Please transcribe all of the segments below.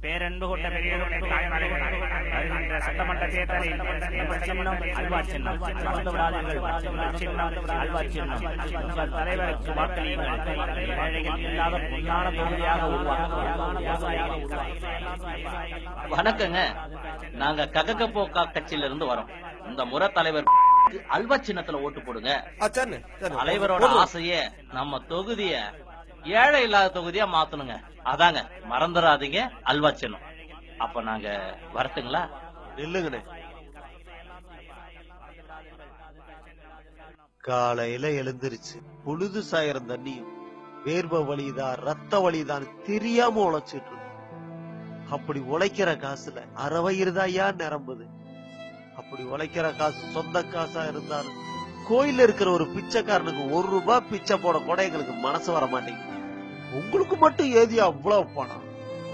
பேரன்பு கொண்ட பெரியவர்களே, தாய்மார்களே, வருகின்ற சட்டமன்ற தேர்தலில் எங்கள் சின்னம் அல்வா சின்னம். மறந்து விடாதீர்கள், எங்கள் சின்னம் அல்வா சின்னம். உங்கள் தலைவருக்கு வாக்களியுங்கள். ஏழைகள் இல்லாத பொன்னான தொகுதியாக வணக்கங்க. நாங்க கககபோக்கா கட்சியில இருந்து வரோம். இந்த முறை தலைவர் அல்வா சின்னத்துல ஓட்டு போடுங்க. தலைவரோட ஆசையே நம்ம தொகுதிய ஏழை இல்லாத தொகுதியா மாத்தணுங்க. அதாங்க, மறந்துடாதீங்க, அல்வா சின்னம். அப்ப நாங்க வரட்டுங்களா? இல்லங்கண்ணே, காலையில எழுந்திருச்சு பொழுது சாயிரம் தண்ணியும் வேர்வை வலிதான் ரத்த வலிதான் தெரியாம உழைச்சிட்டு இருக்கு. அப்படி உழைக்கிற காசுல அறவயிறுதாயா நிரம்புது. அப்படி உழைக்கிற காசு சொந்த காசா இருந்தாலும் கோயில இருக்கிற ஒரு பிச்சைக்காரனுக்கு 1 ரூபாய் பிச்சை போட கூட எங்களுக்கு மனசு வர மாட்டேங்குது. உங்களுக்கு மட்டும் ஏதியா அவ்வளவு பணம்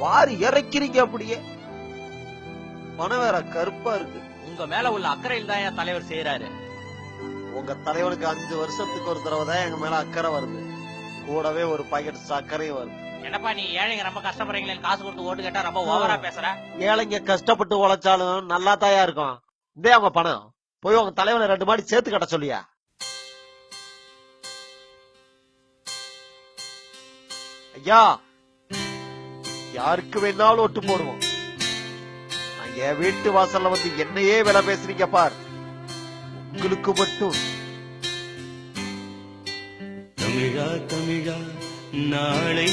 வாரி இறக்கிறீங்க? அப்படியே பணம் வேற கருப்பா இருக்கு. உங்க மேல உள்ள அக்கறையில் தான் என் தலைவர் செய்யறாரு. உங்க தலைவனுக்கு 5 வருஷத்துக்கு ஒரு தடவை தான் எங்க மேல அக்கறை வருது. கூடவே ஒரு பாக்கெட் சர்க்கரையும் வருது. என்னப்பா நீ ஏழைங்க ரொம்ப கஷ்டப்படுறீங்களே, காசு கொடுத்து ஓட்டு கேட்டா ரொம்ப ஓவரா பேசுற. ஏழைங்க கஷ்டப்பட்டு உழைச்சாலும் நல்லா தாயா இருக்கும். இதே அவங்க பணம் போய் உங்க தலைவனை 2 மாடி சேர்த்து கட்ட சொல்லியா? ஐயா, யாருக்கு வேணாலும் ஒட்டு போடுவோம். என் வீட்டு வாசல்ல வந்து என்னையே விலை பேசுறீங்க பார். உங்களுக்கு மட்டும் தமிழா தமிழா நாளை